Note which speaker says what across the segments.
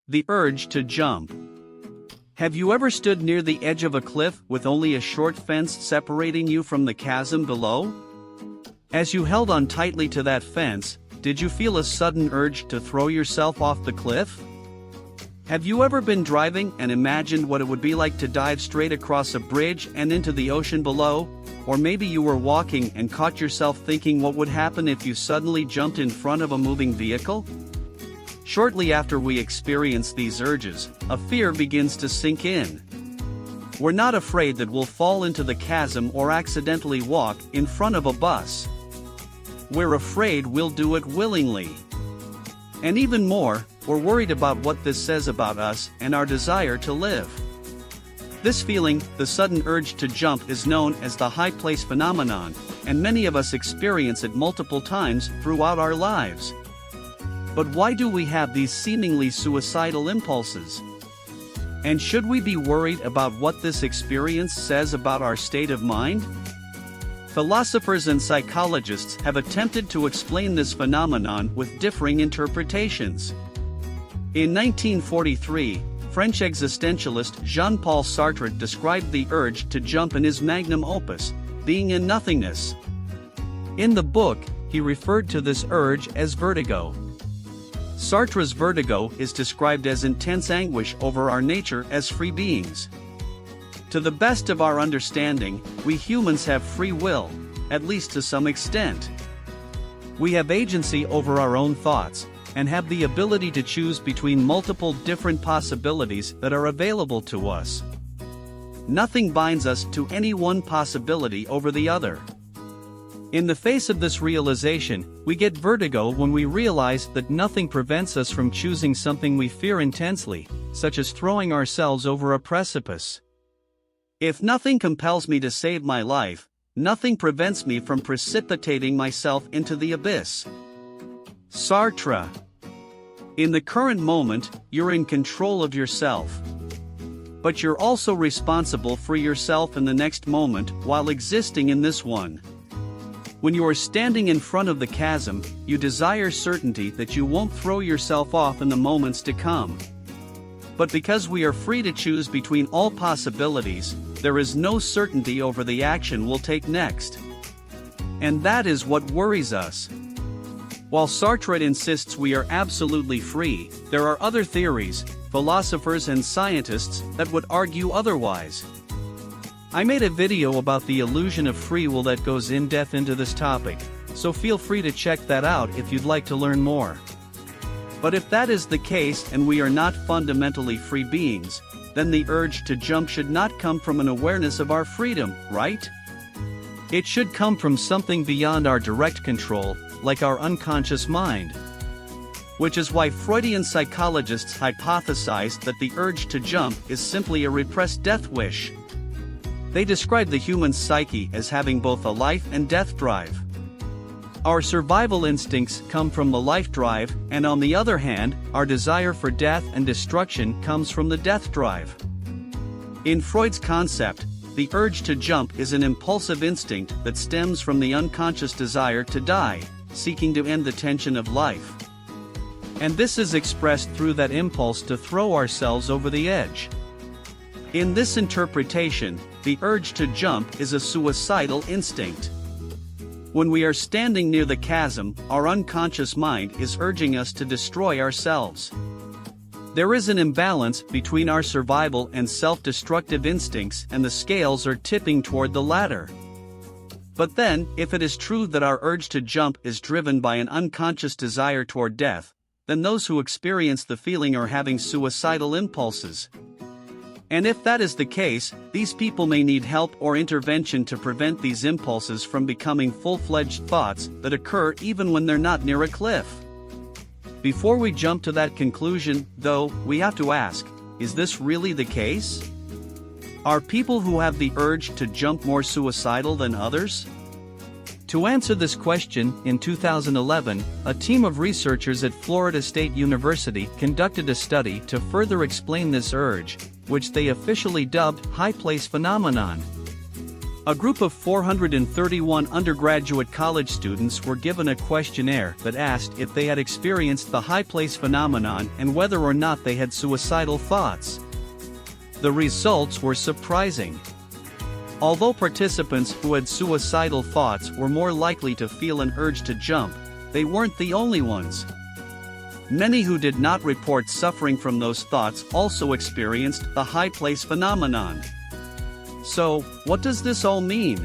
Speaker 1: The urge to jump. Have you ever stood near the edge of a cliff with only a short fence separating you from the chasm below? As you held on tightly to that fence, did you feel a sudden urge to throw yourself off the cliff? Have you ever been driving and imagined what it would be like to dive straight across a bridge and into the ocean below? Or maybe you were walking and caught yourself thinking what would happen if you suddenly jumped in front of a moving vehicle? Shortly after we experience these urges, a fear begins to sink in. We're not afraid that we'll fall into the chasm or accidentally walk in front of a bus. We're afraid we'll do it willingly. And even more, we're worried about what this says about us and our desire to live. This feeling, the sudden urge to jump, is known as the high place phenomenon, and many of us experience it multiple times throughout our lives. But why do we have these seemingly suicidal impulses? And should we be worried about what this experience says about our state of mind? Philosophers and psychologists have attempted to explain this phenomenon with differing interpretations. In 1943, French existentialist Jean-Paul Sartre described the urge to jump in his magnum opus, Being in Nothingness. In the book, he referred to this urge as vertigo. Sartre's vertigo is described as intense anguish over our nature as free beings. To the best of our understanding, we humans have free will, at least to some extent. We have agency over our own thoughts, and have the ability to choose between multiple different possibilities that are available to us. Nothing binds us to any one possibility over the other. In the face of this realization, we get vertigo when we realize that nothing prevents us from choosing something we fear intensely, such as throwing ourselves over a precipice. If nothing compels me to save my life, nothing prevents me from precipitating myself into the abyss. Sartre. In the current moment, you're in control of yourself. But you're also responsible for yourself in the next moment while existing in this one. When you are standing in front of the chasm, you desire certainty that you won't throw yourself off in the moments to come. But because we are free to choose between all possibilities, there is no certainty over the action we'll take next. And that is what worries us. While Sartre insists we are absolutely free, there are other theories, philosophers and scientists that would argue otherwise. I made a video about the illusion of free will that goes in depth into this topic, so feel free to check that out if you'd like to learn more. But if that is the case and we are not fundamentally free beings, then the urge to jump should not come from an awareness of our freedom, right? It should come from something beyond our direct control, like our unconscious mind. Which is why Freudian psychologists hypothesize that the urge to jump is simply a repressed death wish. They describe the human psyche as having both a life and death drive. Our survival instincts come from the life drive, and on the other hand, our desire for death and destruction comes from the death drive. In Freud's concept, the urge to jump is an impulsive instinct that stems from the unconscious desire to die, seeking to end the tension of life. And this is expressed through that impulse to throw ourselves over the edge. In this interpretation, the urge to jump is a suicidal instinct. When we are standing near the chasm, our unconscious mind is urging us to destroy ourselves. There is an imbalance between our survival and self-destructive instincts, and the scales are tipping toward the latter. But then, if it is true that our urge to jump is driven by an unconscious desire toward death, then those who experience the feeling are having suicidal impulses. And if that is the case, these people may need help or intervention to prevent these impulses from becoming full-fledged thoughts that occur even when they're not near a cliff. Before we jump to that conclusion, though, we have to ask, is this really the case? Are people who have the urge to jump more suicidal than others? To answer this question, in 2011, a team of researchers at Florida State University conducted a study to further explain this urge, which they officially dubbed high place phenomenon. A group of 431 undergraduate college students were given a questionnaire that asked if they had experienced the high place phenomenon and whether or not they had suicidal thoughts. The results were surprising. Although participants who had suicidal thoughts were more likely to feel an urge to jump, they weren't the only ones. Many who did not report suffering from those thoughts also experienced the high place phenomenon. So, what does this all mean?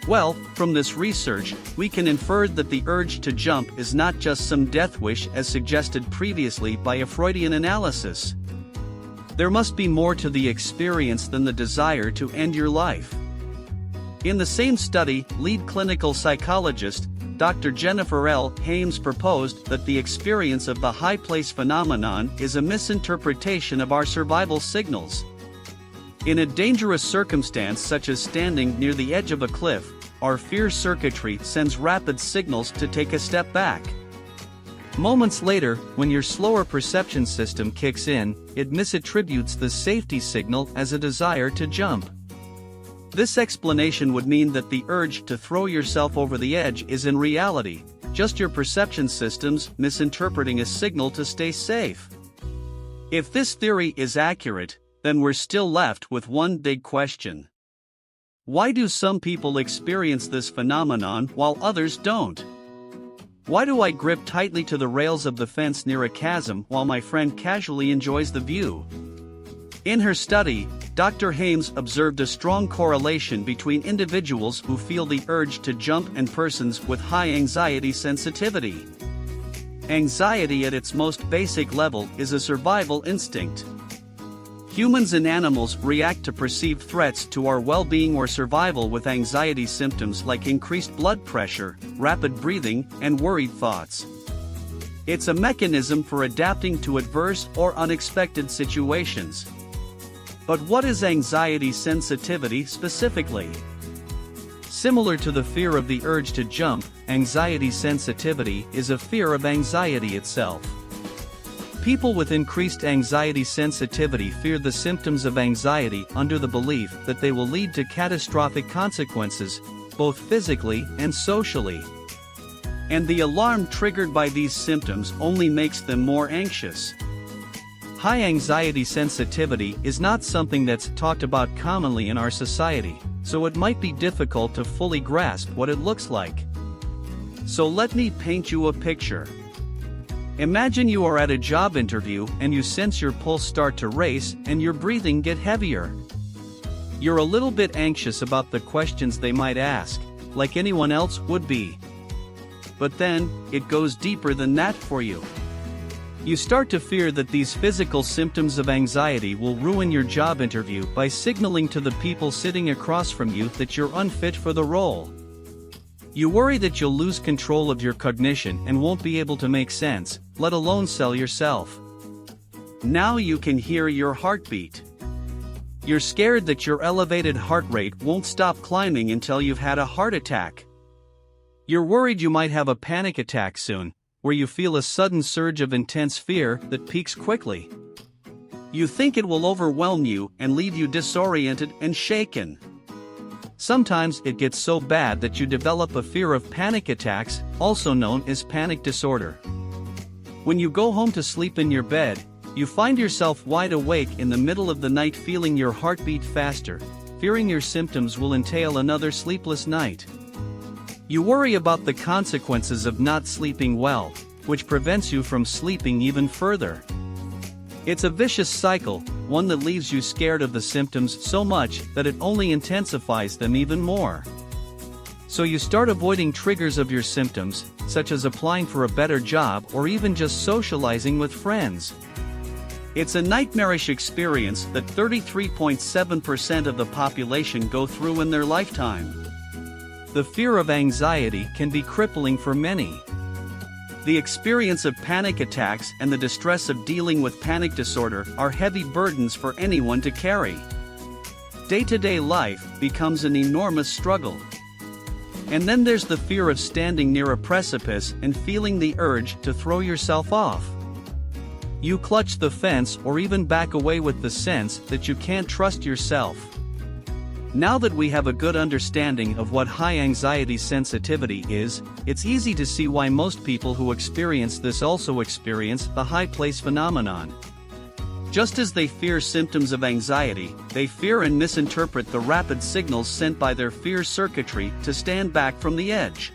Speaker 1: Well, from this research, we can infer that the urge to jump is not just some death wish as suggested previously by a Freudian analysis. There must be more to the experience than the desire to end your life. In the same study, lead clinical psychologist, Dr. Jennifer L. Hames proposed that the experience of the high place phenomenon is a misinterpretation of our survival signals. In a dangerous circumstance such as standing near the edge of a cliff, our fear circuitry sends rapid signals to take a step back. Moments later, when your slower perception system kicks in, it misattributes the safety signal as a desire to jump. This explanation would mean that the urge to throw yourself over the edge is in reality just your perception systems misinterpreting a signal to stay safe. If this theory is accurate, then we're still left with one big question. Why do some people experience this phenomenon while others don't? Why do I grip tightly to the rails of the fence near a chasm while my friend casually enjoys the view? In her study, Dr. Hames observed a strong correlation between individuals who feel the urge to jump and persons with high anxiety sensitivity. Anxiety at its most basic level is a survival instinct. Humans and animals react to perceived threats to our well-being or survival with anxiety symptoms like increased blood pressure, rapid breathing, and worried thoughts. It's a mechanism for adapting to adverse or unexpected situations. But what is anxiety sensitivity specifically? Similar to the fear of the urge to jump, anxiety sensitivity is a fear of anxiety itself. People with increased anxiety sensitivity fear the symptoms of anxiety under the belief that they will lead to catastrophic consequences, both physically and socially. And the alarm triggered by these symptoms only makes them more anxious. High anxiety sensitivity is not something that's talked about commonly in our society, so it might be difficult to fully grasp what it looks like. So let me paint you a picture. Imagine you are at a job interview and you sense your pulse start to race and your breathing get heavier. You're a little bit anxious about the questions they might ask, like anyone else would be. But then, it goes deeper than that for you. You start to fear that these physical symptoms of anxiety will ruin your job interview by signaling to the people sitting across from you that you're unfit for the role. You worry that you'll lose control of your cognition and won't be able to make sense, let alone sell yourself. Now you can hear your heartbeat. You're scared that your elevated heart rate won't stop climbing until you've had a heart attack. You're worried you might have a panic attack soon, where you feel a sudden surge of intense fear that peaks quickly. You think it will overwhelm you and leave you disoriented and shaken. Sometimes it gets so bad that you develop a fear of panic attacks, also known as panic disorder. When you go home to sleep in your bed, you find yourself wide awake in the middle of the night feeling your heartbeat faster, fearing your symptoms will entail another sleepless night. You worry about the consequences of not sleeping well, which prevents you from sleeping even further. It's a vicious cycle, one that leaves you scared of the symptoms so much that it only intensifies them even more. So you start avoiding triggers of your symptoms, such as applying for a better job or even just socializing with friends. It's a nightmarish experience that 33.7% of the population go through in their lifetime. The fear of anxiety can be crippling for many. The experience of panic attacks and the distress of dealing with panic disorder are heavy burdens for anyone to carry. Day-to-day life becomes an enormous struggle. And then there's the fear of standing near a precipice and feeling the urge to throw yourself off. You clutch the fence or even back away with the sense that you can't trust yourself. Now that we have a good understanding of what high anxiety sensitivity is, it's easy to see why most people who experience this also experience the high place phenomenon. Just as they fear symptoms of anxiety, they fear and misinterpret the rapid signals sent by their fear circuitry to stand back from the edge.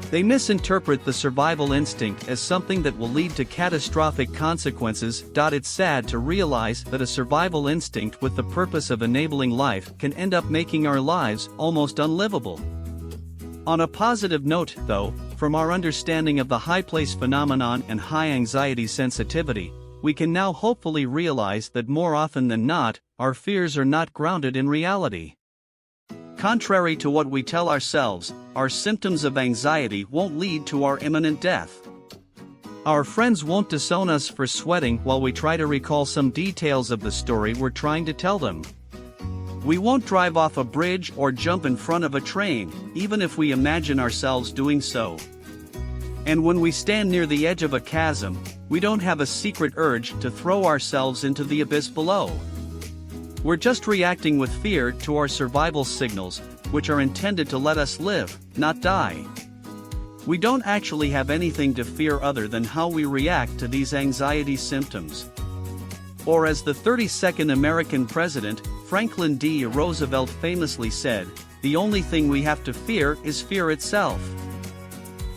Speaker 1: They misinterpret the survival instinct as something that will lead to catastrophic consequences. It's sad to realize that a survival instinct with the purpose of enabling life can end up making our lives almost unlivable. On a positive note, though, from our understanding of the high place phenomenon and high anxiety sensitivity, we can now hopefully realize that more often than not, our fears are not grounded in reality. Contrary to what we tell ourselves, our symptoms of anxiety won't lead to our imminent death. Our friends won't disown us for sweating while we try to recall some details of the story we're trying to tell them. We won't drive off a bridge or jump in front of a train, even if we imagine ourselves doing so. And when we stand near the edge of a chasm, we don't have a secret urge to throw ourselves into the abyss below. We're just reacting with fear to our survival signals, which are intended to let us live, not die. We don't actually have anything to fear other than how we react to these anxiety symptoms. Or as the 32nd American president, Franklin D. Roosevelt famously said, "The only thing we have to fear is fear itself."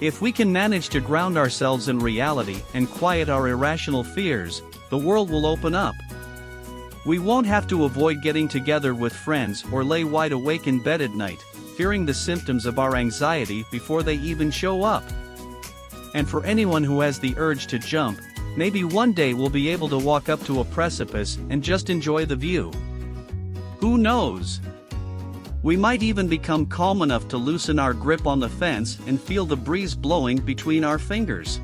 Speaker 1: If we can manage to ground ourselves in reality and quiet our irrational fears, the world will open up. We won't have to avoid getting together with friends or lay wide awake in bed at night, fearing the symptoms of our anxiety before they even show up. And for anyone who has the urge to jump, maybe one day we'll be able to walk up to a precipice and just enjoy the view. Who knows? We might even become calm enough to loosen our grip on the fence and feel the breeze blowing between our fingers.